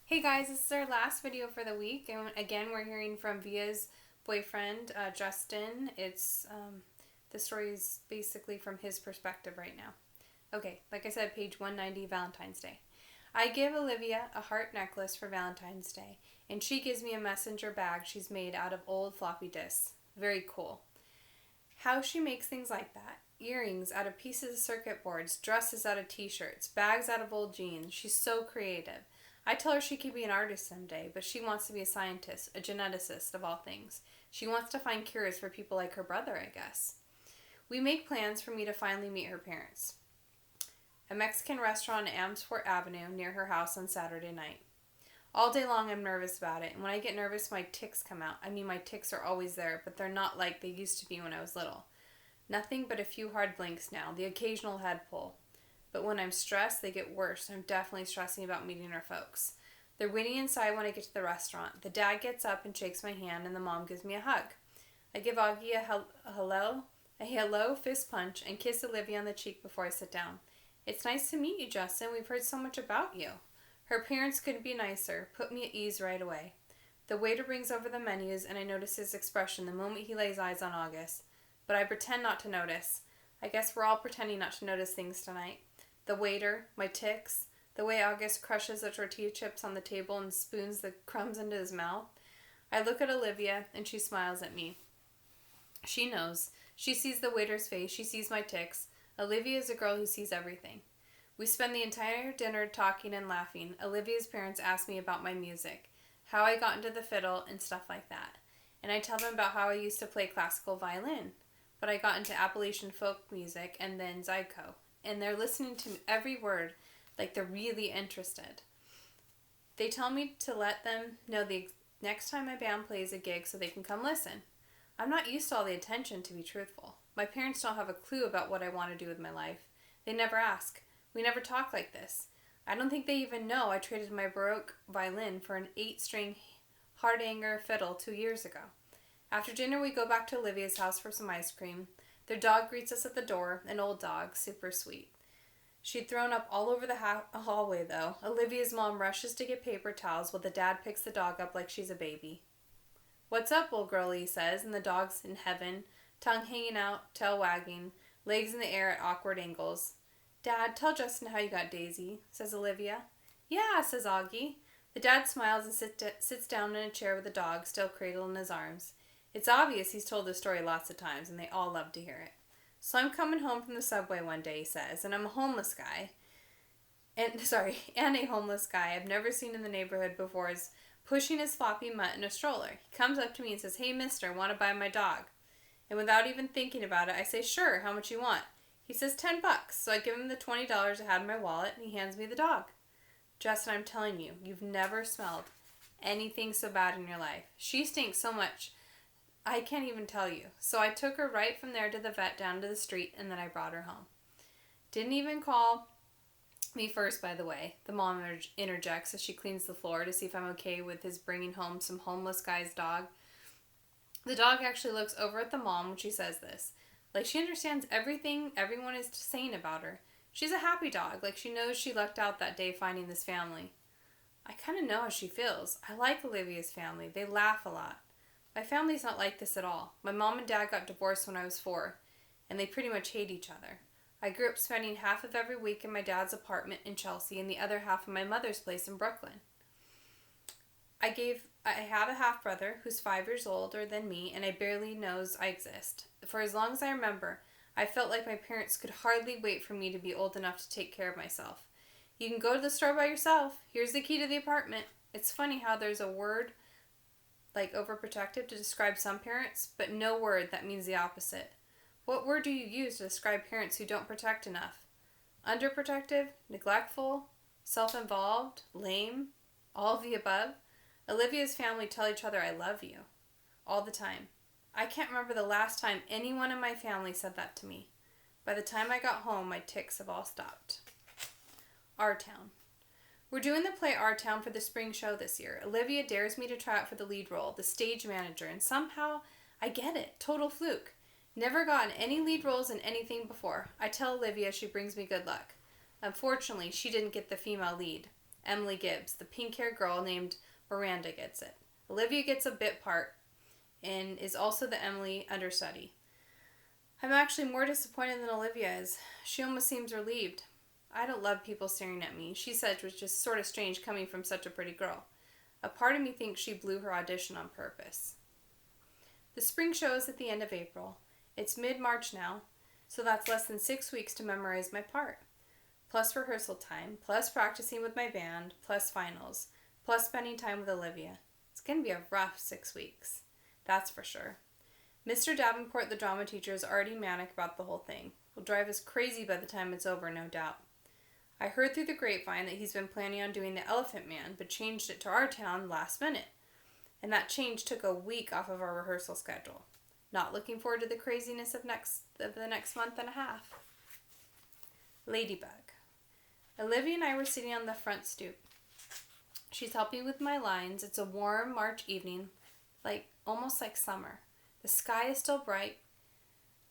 Hey guys, this is our last video for the week, and again we're hearing from Via's boyfriend, Justin. The story is basically from his perspective right now. Okay, like I said, page 190, Valentine's Day. I give Olivia a heart necklace for Valentine's Day, and she gives me a messenger bag she's made out of old floppy disks. Very cool. How she makes things like that. Earrings out of pieces of circuit boards, dresses out of t-shirts, bags out of old jeans. She's so creative. I tell her she could be an artist someday, but she wants to be a scientist, a geneticist of all things. She wants to find cures for people like her brother, I guess. We make plans for me to finally meet her parents. A Mexican restaurant on Amsport Avenue near her house on Saturday night. All day long I'm nervous about it, and when I get nervous my tics come out. I mean, my tics are always there, but they're not like they used to be when I was little. Nothing but a few hard blinks now, the occasional head pull. But when I'm stressed, they get worse. I'm definitely stressing about meeting our folks. They're waiting inside when I get to the restaurant. The dad gets up and shakes my hand, and the mom gives me a hug. I give Augie a hello fist punch, and kiss Olivia on the cheek before I sit down. It's nice to meet you, Justin. We've heard so much about you. Her parents couldn't be nicer. Put me at ease right away. The waiter brings over the menus, and I notice his expression the moment he lays eyes on August. But I pretend not to notice. I guess we're all pretending not to notice things tonight. The waiter, my tics, the way August crushes the tortilla chips on the table and spoons the crumbs into his mouth. I look at Olivia, and she smiles at me. She knows. She sees the waiter's face. She sees my tics. Olivia is a girl who sees everything. We spend the entire dinner talking and laughing. Olivia's parents ask me about my music, how I got into the fiddle, and stuff like that. And I tell them about how I used to play classical violin, but I got into Appalachian folk music and then Zydeco. And they're listening to every word like they're really interested. They tell me to let them know the next time my band plays a gig so they can come listen. I'm not used to all the attention, to be truthful. My parents don't have a clue about what I want to do with my life. They never ask. We never talk like this. I don't think they even know I traded my Baroque violin for an 8-string Hardanger fiddle 2 years ago. After dinner, we go back to Olivia's house for some ice cream. Their dog greets us at the door, an old dog, super sweet. She'd thrown up all over the hallway, though. Olivia's mom rushes to get paper towels while the dad picks the dog up like she's a baby. "What's up, old girlie?" he says, and the dog's in heaven, tongue hanging out, tail wagging, legs in the air at awkward angles. "Dad, tell Justin how you got Daisy," says Olivia. "Yeah," says Augie. The dad smiles and sits down in a chair with the dog, still cradled in his arms. It's obvious he's told this story lots of times, and they all love to hear it. "So I'm coming home from the subway one day," he says, "and I'm a homeless guy. And a homeless guy I've never seen in the neighborhood before is pushing his floppy mutt in a stroller. He comes up to me and says, 'Hey, mister, want to buy my dog?' And without even thinking about it, I say, 'Sure, how much you want?' He says $10, so I give him the $20 I had in my wallet, and he hands me the dog. Justin, I'm telling you, you've never smelled anything so bad in your life. She stinks so much I can't even tell you. So I took her right from there to the vet down to the street, and then I brought her home." Didn't even call me first, by the way, the mom interjects as she cleans the floor to see if I'm okay with his bringing home some homeless guy's dog. The dog actually looks over at the mom when she says this. Like she understands everything everyone is saying about her. She's a happy dog, like she knows she lucked out that day finding this family. I kind of know how she feels. I like Olivia's family. They laugh a lot. My family's not like this at all. My mom and dad got divorced when I was 4, and they pretty much hate each other. I grew up spending half of every week in my dad's apartment in Chelsea and the other half in my mother's place in Brooklyn. I have a half-brother who's 5 years older than me, and I barely knows I exist. For as long as I remember, I felt like my parents could hardly wait for me to be old enough to take care of myself. "You can go to the store by yourself. Here's the key to the apartment." It's funny how there's a word like overprotective to describe some parents, but no word that means the opposite. What word do you use to describe parents who don't protect enough? Underprotective? Neglectful? Self-involved? Lame? All of the above? Olivia's family tell each other I love you. All the time. I can't remember the last time anyone in my family said that to me. By the time I got home, my tics have all stopped. Our Town. We're doing the play Our Town for the spring show this year. Olivia dares me to try out for the lead role, the stage manager, and somehow I get it. Total fluke. Never gotten any lead roles in anything before. I tell Olivia she brings me good luck. Unfortunately, she didn't get the female lead. Emily Gibbs. The pink-haired girl named Miranda gets it. Olivia gets a bit part and is also the Emily understudy. I'm actually more disappointed than Olivia is. She almost seems relieved. I don't love people staring at me, she said, which is sort of strange coming from such a pretty girl. A part of me thinks she blew her audition on purpose. The spring show is at the end of April. It's mid-March now, so that's less than 6 weeks to memorize my part. Plus rehearsal time, plus practicing with my band, plus finals, plus spending time with Olivia. It's going to be a rough 6 weeks. That's for sure. Mr. Davenport, the drama teacher, is already manic about the whole thing. Will drive us crazy by the time it's over, no doubt. I heard through the grapevine that he's been planning on doing the Elephant Man, but changed it to our town last minute. And that change took a week off of our rehearsal schedule. Not looking forward to the craziness of the next month and a half. Ladybug. Olivia and I were sitting on the front stoop. She's helping with my lines. It's a warm March evening, almost like summer. The sky is still bright,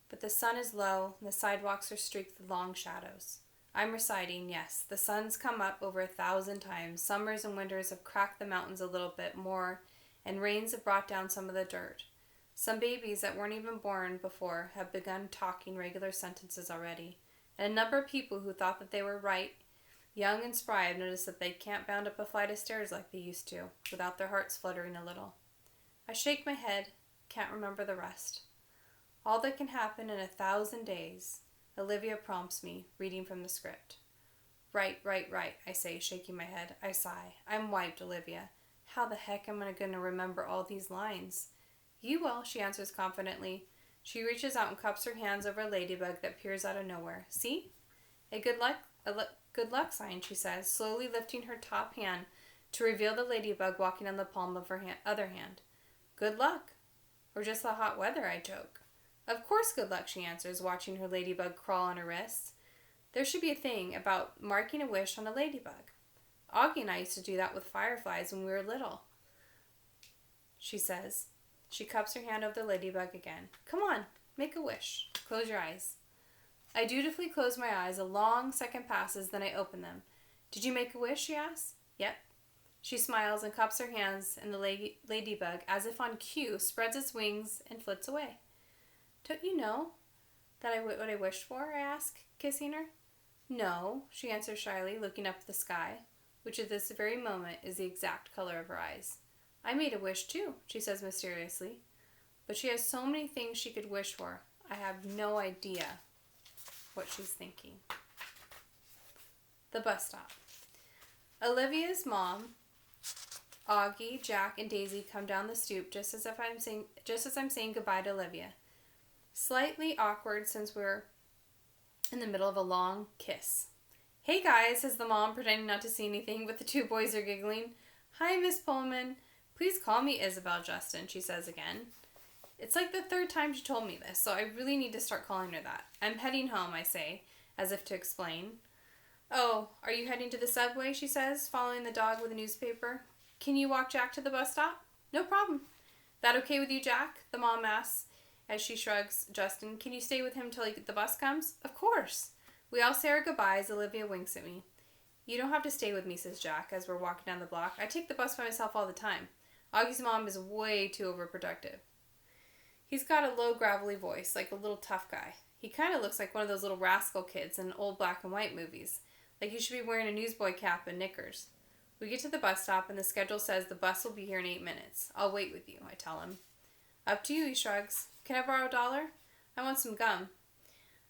but the sun is low and the sidewalks are streaked with long shadows. I'm reciting, yes, the sun's come up over 1,000 times. Summers and winters have cracked the mountains a little bit more, and rains have brought down some of the dirt. Some babies that weren't even born before have begun talking regular sentences already, and a number of people who thought that they were right, young and spry, have noticed that they can't bound up a flight of stairs like they used to, without their hearts fluttering a little. I shake my head, can't remember the rest. All that can happen in 1,000 days, Olivia prompts me, reading from the script. Right, I say, shaking my head. I sigh. I'm wiped, Olivia. How the heck am I going to remember all these lines? You will, she answers confidently. She reaches out and cups her hands over a ladybug that peers out of nowhere. See? A good luck sign, she says, slowly lifting her top hand to reveal the ladybug walking on the palm of her other hand. Good luck. Or just the hot weather, I joke. Of course good luck, she answers, watching her ladybug crawl on her wrists. There should be a thing about marking a wish on a ladybug. Augie and I used to do that with fireflies when we were little, she says. She cups her hand over the ladybug again. Come on, make a wish. Close your eyes. I dutifully close my eyes. A long second passes, then I open them. Did you make a wish, she asks. Yep. She smiles and cups her hands, and the ladybug, as if on cue, spreads its wings and flits away. Don't you know what I wished for? I ask, kissing her. No, she answers shyly, looking up at the sky, which at this very moment is the exact color of her eyes. I made a wish too, she says mysteriously, but she has so many things she could wish for. I have no idea what she's thinking. The bus stop. Olivia's mom, Augie, Jack, and Daisy come down the stoop just as I'm saying goodbye to Olivia. Slightly awkward since we're in the middle of a long kiss. Hey guys, says the mom, pretending not to see anything, but the two boys are giggling. Hi, Miss Pullman. Please call me Isabel, Justin, she says again. It's like the third time she told me this, so I really need to start calling her that. I'm heading home, I say, as if to explain. Oh, are you heading to the subway, she says, following the dog with a newspaper. Can you walk Jack to the bus stop? No problem. That okay with you, Jack? The mom asks, as she shrugs. Justin, can you stay with him till the bus comes? Of course. We all say our goodbyes. Olivia winks at me. You don't have to stay with me, says Jack, as we're walking down the block. I take the bus by myself all the time. Augie's mom is way too overprotective. He's got a low, gravelly voice, like a little tough guy. He kind of looks like one of those little rascal kids in old black and white movies. Like he should be wearing a newsboy cap and knickers. We get to the bus stop, and the schedule says the bus will be here in 8 minutes. I'll wait with you, I tell him. Up to you, he shrugs. Can I borrow $1? I want some gum.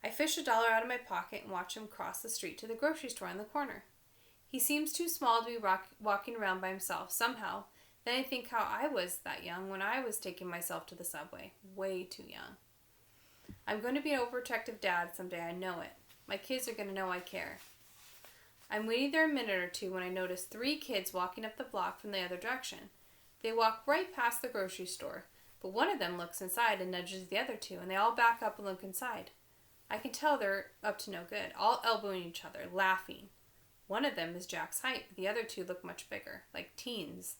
I fish $1 out of my pocket and watch him cross the street to the grocery store on the corner. He seems too small to be walking around by himself somehow. Then I think how I was that young when I was taking myself to the subway. Way too young. I'm going to be an overprotective dad someday, I know it. My kids are going to know I care. I'm waiting there a minute or two when I notice 3 kids walking up the block from the other direction. They walk right past the grocery store, but one of them looks inside and nudges the other 2, and they all back up and look inside. I can tell they're up to no good, all elbowing each other, laughing. One of them is Jack's height, but the other 2 look much bigger, like teens.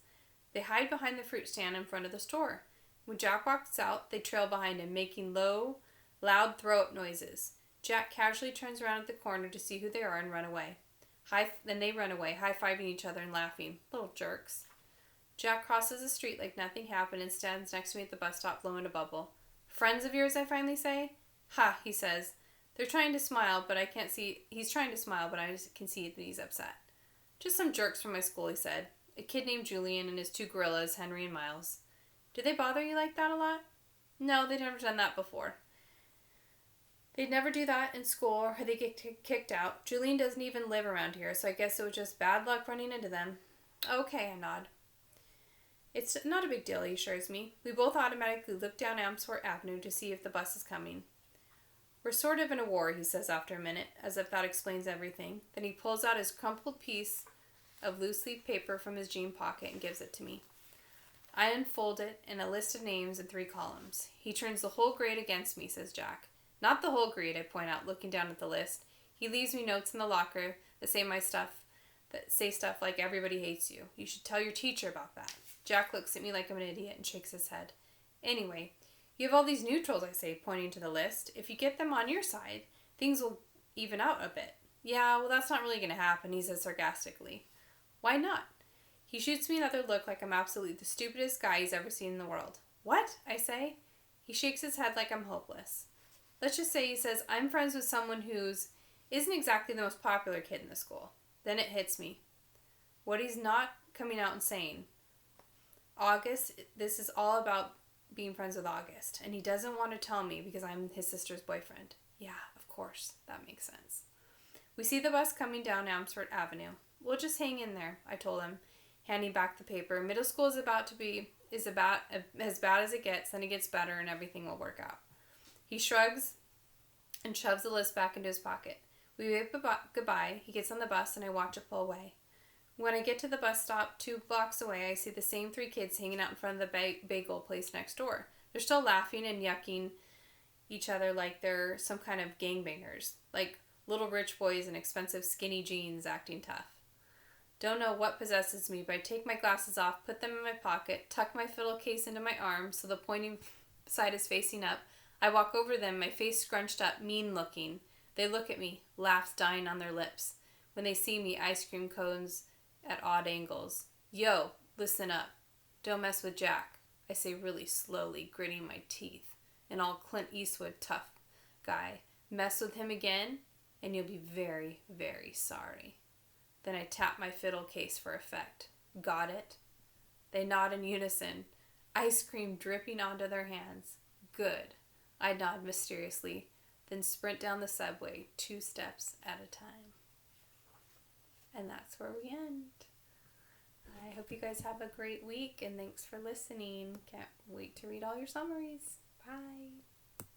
They hide behind the fruit stand in front of the store. When Jack walks out, they trail behind him, making low, loud throw-up noises. Jack casually turns around at the corner to see who they are and run away. Then they run away, high-fiving each other and laughing. Little jerks. Jack crosses the street like nothing happened and stands next to me at the bus stop blowing a bubble. Friends of yours, I finally say? Ha, he says. They're trying to smile, but I can't see. He's trying to smile, but I just can see that he's upset. Just some jerks from my school, he said. A kid named Julian and his two gorillas, Henry and Miles. Do they bother you like that a lot? No, they'd never done that before. They'd never do that in school or they get kicked out. Julian doesn't even live around here, so I guess it was just bad luck running into them. Okay, I nod. It's not a big deal, he assures me. We both automatically look down Amsfort Avenue to see if the bus is coming. We're sort of in a war, he says after a minute, as if that explains everything. Then he pulls out his crumpled piece of loose-leaf paper from his jean pocket and gives it to me. I unfold it in a list of names in 3 columns. He turns the whole grade against me, says Jack. Not the whole grade, I point out, looking down at the list. He leaves me notes in the locker that say stuff like everybody hates you. You should tell your teacher about that. Jack looks at me like I'm an idiot and shakes his head. Anyway, you have all these neutrals, I say, pointing to the list. If you get them on your side, things will even out a bit. Yeah, well, that's not really going to happen, he says sarcastically. Why not? He shoots me another look like I'm absolutely the stupidest guy he's ever seen in the world. What? I say. He shakes his head like I'm hopeless. Let's just say, he says, I'm friends with someone isn't exactly the most popular kid in the school. Then it hits me. What he's not coming out and saying. August, this is all about being friends with August, and he doesn't want to tell me because I'm his sister's boyfriend. Yeah, of course, that makes sense. We see the bus coming down Amsfort Avenue. We'll just hang in there, I told him, handing back the paper. Middle school is about as bad as it gets, then it gets better and everything will work out. He shrugs and shoves the list back into his pocket. We wave goodbye. He gets on the bus and I watch it pull away. When I get to the bus stop 2 blocks away, I see the same 3 kids hanging out in front of the bagel place next door. They're still laughing and yucking each other like they're some kind of gangbangers, like little rich boys in expensive skinny jeans acting tough. Don't know what possesses me, but I take my glasses off, put them in my pocket, tuck my fiddle case into my arm so the pointing side is facing up. I walk over them, my face scrunched up, mean looking. They look at me, laughs dying on their lips. When they see me, ice cream cones at odd angles. Yo, listen up. Don't mess with Jack, I say really slowly, gritting my teeth. An all Clint Eastwood tough guy. Mess with him again, and you'll be very, very sorry. Then I tap my fiddle case for effect. Got it? They nod in unison, ice cream dripping onto their hands. Good. I nod mysteriously, then sprint down the subway 2 steps at a time. And that's where we end. I hope you guys have a great week, and thanks for listening. Can't wait to read all your summaries. Bye.